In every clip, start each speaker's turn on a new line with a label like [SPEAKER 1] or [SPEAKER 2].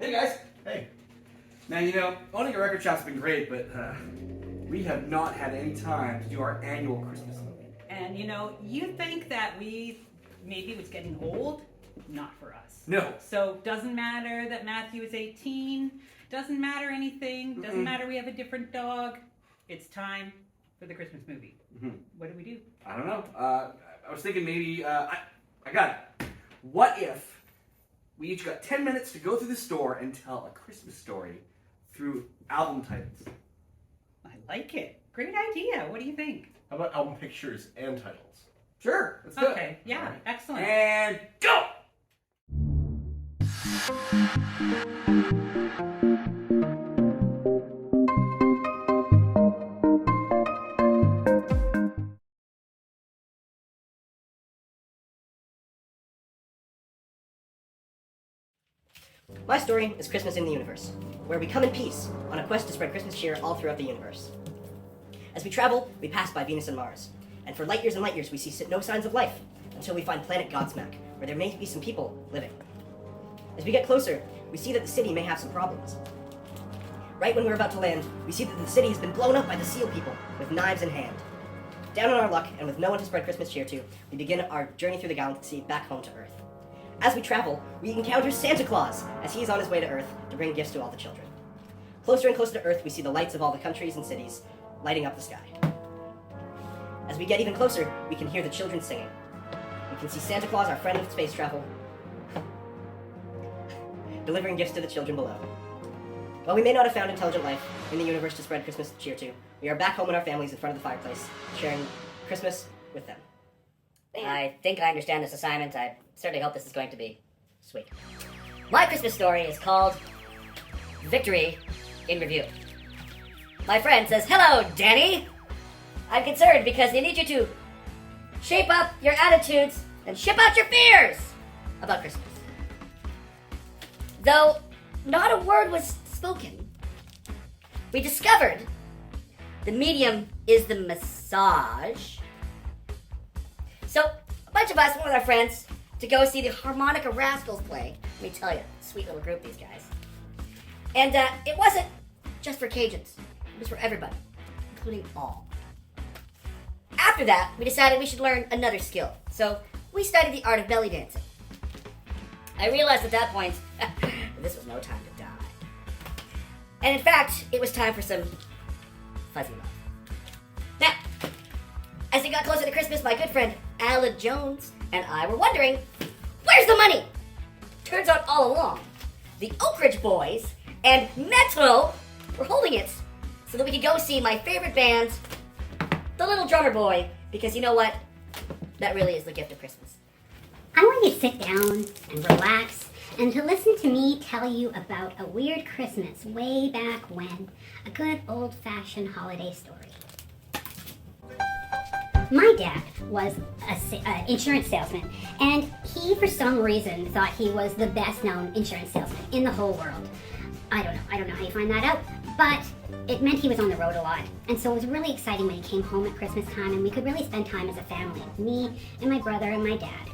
[SPEAKER 1] Hey guys.
[SPEAKER 2] Hey.
[SPEAKER 1] Now, owning a record shop's been great, but we have not had any time to do our annual Christmas movie.
[SPEAKER 3] And you think that maybe was getting old? Not for us.
[SPEAKER 1] No.
[SPEAKER 3] So doesn't matter that Matthew is 18, doesn't matter anything, doesn't matter we have a different dog. It's time for the Christmas movie. What do we do?
[SPEAKER 1] I don't know. I was thinking maybe, I got it. What if we each got 10 minutes to go through the store and tell a Christmas story through album titles?
[SPEAKER 3] I like it. Great idea. What do you think?
[SPEAKER 2] How about album pictures and titles?
[SPEAKER 1] Sure, let's do it.
[SPEAKER 3] Okay, yeah,
[SPEAKER 1] Right.
[SPEAKER 3] excellent.
[SPEAKER 1] And go!
[SPEAKER 4] My story is Christmas in the Universe, where we come in peace on a quest to spread Christmas cheer all throughout the universe. As we travel, we pass by Venus and Mars, and for light years and light years we see no signs of life until we find planet Godsmack, where there may be some people living. As we get closer, we see that the city may have some problems. Right when we're about to land, we see that the city has been blown up by the seal people with knives in hand. Down on our luck, and with no one to spread Christmas cheer to, we begin our journey through the galaxy back home to Earth. As we travel, we encounter Santa Claus as he is on his way to Earth to bring gifts to all the children. Closer and closer to Earth, we see the lights of all the countries and cities lighting up the sky. As we get even closer, we can hear the children singing. We can see Santa Claus, our friend of space travel, delivering gifts to the children below. While we may not have found intelligent life in the universe to spread Christmas cheer to, we are back home with our families in front of the fireplace, sharing Christmas with them.
[SPEAKER 5] I think I understand this assignment. I certainly hope this is going to be sweet. My Christmas story is called Victory in Review. My friend says, "Hello, Danny. I'm concerned because they need you to shape up your attitudes and ship out your fears about Christmas." Though not a word was spoken, we discovered the medium is the massage. So, a bunch of us went with our friends to go see the Harmonica Rascals play. Let me tell you, sweet little group, these guys. And it wasn't just for Cajuns. It was for everybody, including all. After that, we decided we should learn another skill. So, we studied the art of belly dancing. I realized at that point, this was no time to die. And in fact, it was time for some fuzzy love. Now, as we got closer to Christmas, my good friend Alan Jones and I were wondering, where's the money? Turns out all along, the Oak Ridge Boys and Metro were holding it so that we could go see my favorite band, the Little Drummer Boy, because you know what? That really is the gift of Christmas.
[SPEAKER 6] I want you to sit down and relax and to listen to me tell you about a weird Christmas way back when, a good old-fashioned holiday story. My dad was an insurance salesman, and he, for some reason, thought he was the best-known insurance salesman in the whole world. I don't know how you find that out, but it meant he was on the road a lot, and so it was really exciting when he came home at Christmas time, and we could really spend time as a family, me and my brother and my dad.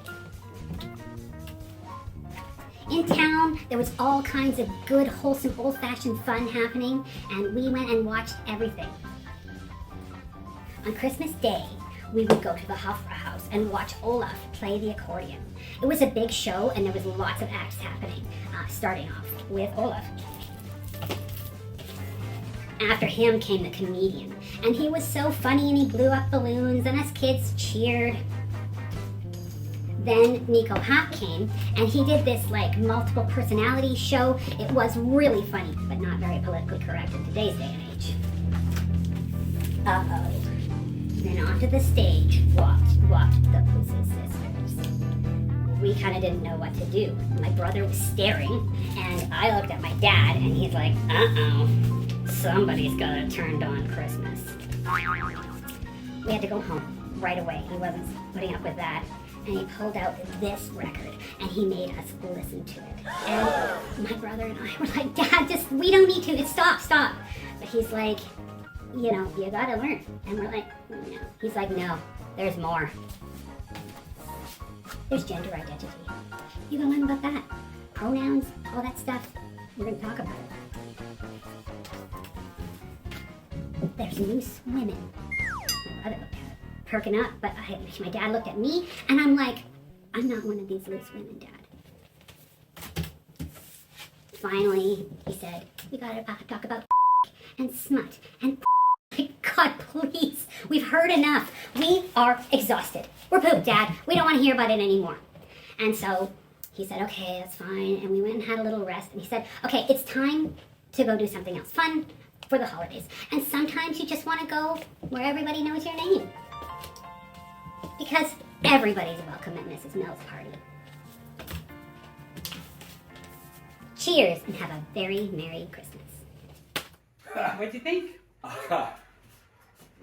[SPEAKER 6] In town, there was all kinds of good, wholesome, old-fashioned fun happening, and we went and watched everything. On Christmas Day, we would go to the Opera House and watch Olaf play the accordion. It was a big show, and there was lots of acts happening, starting off with Olaf. After him came the comedian, and he was so funny, and he blew up balloons, and us kids cheered. Then Nico Hop came, and he did this multiple personality show. It was really funny, but not very politically correct in today's day and age. Uh-oh. Then onto the stage walked the Pussy Sisters. We kind of didn't know what to do. My brother was staring, and I looked at my dad, and he's like, uh-oh, somebody's got a turned on Christmas. We had to go home right away. He wasn't putting up with that. And he pulled out this record, and he made us listen to it. And my brother and I were like, Dad, we don't need to, stop. But he's like, you gotta learn. And we're like, no. He's like, no, there's more. There's gender identity. You gotta learn about that. Pronouns, all that stuff. We're gonna talk about it. There's loose women. My mother looked at it, perking up, but my dad looked at me, and I'm like, I'm not one of these loose women, Dad. Finally, he said, we gotta talk about and smut and God, please. We've heard enough. We are exhausted. We're pooped, Dad. We don't want to hear about it anymore. And so he said, okay, that's fine. And we went and had a little rest. And he said, okay, it's time to go do something else fun for the holidays. And sometimes you just want to go where everybody knows your name. Because everybody's welcome at Mrs. Mill's party. Cheers and have a very Merry Christmas.
[SPEAKER 3] What'd you think?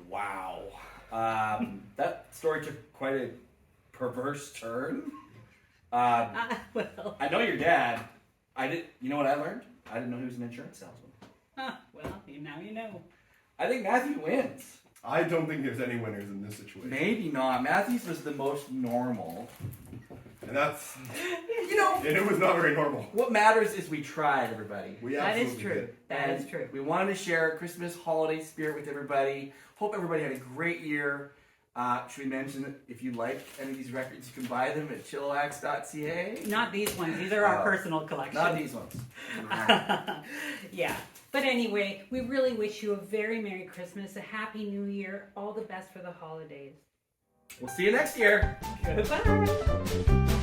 [SPEAKER 1] Wow. That story took quite a perverse turn.
[SPEAKER 3] Well,
[SPEAKER 1] I know your dad. You know what I learned? I didn't know he was an insurance salesman.
[SPEAKER 3] well, now you know.
[SPEAKER 1] I think Matthew wins.
[SPEAKER 2] I don't think there's any winners in this situation.
[SPEAKER 1] Maybe not. Matthew's was the most normal.
[SPEAKER 2] And that's,
[SPEAKER 1] You know,
[SPEAKER 2] and it was not very normal.
[SPEAKER 1] what matters is we tried, everybody.
[SPEAKER 2] We
[SPEAKER 3] That is
[SPEAKER 2] absolutely
[SPEAKER 3] true.
[SPEAKER 2] did.
[SPEAKER 3] That is
[SPEAKER 1] And
[SPEAKER 3] true.
[SPEAKER 1] We wanted to share Christmas holiday spirit with everybody. Hope everybody had a great year. Should we mention that if you like any of these records, you can buy them at chillax.ca?
[SPEAKER 3] Not these ones. These are our personal collection.
[SPEAKER 1] Not these ones.
[SPEAKER 3] Yeah. But anyway, we really wish you a very Merry Christmas, a Happy New Year, all the best for the holidays.
[SPEAKER 1] We'll see you next year.
[SPEAKER 3] Goodbye.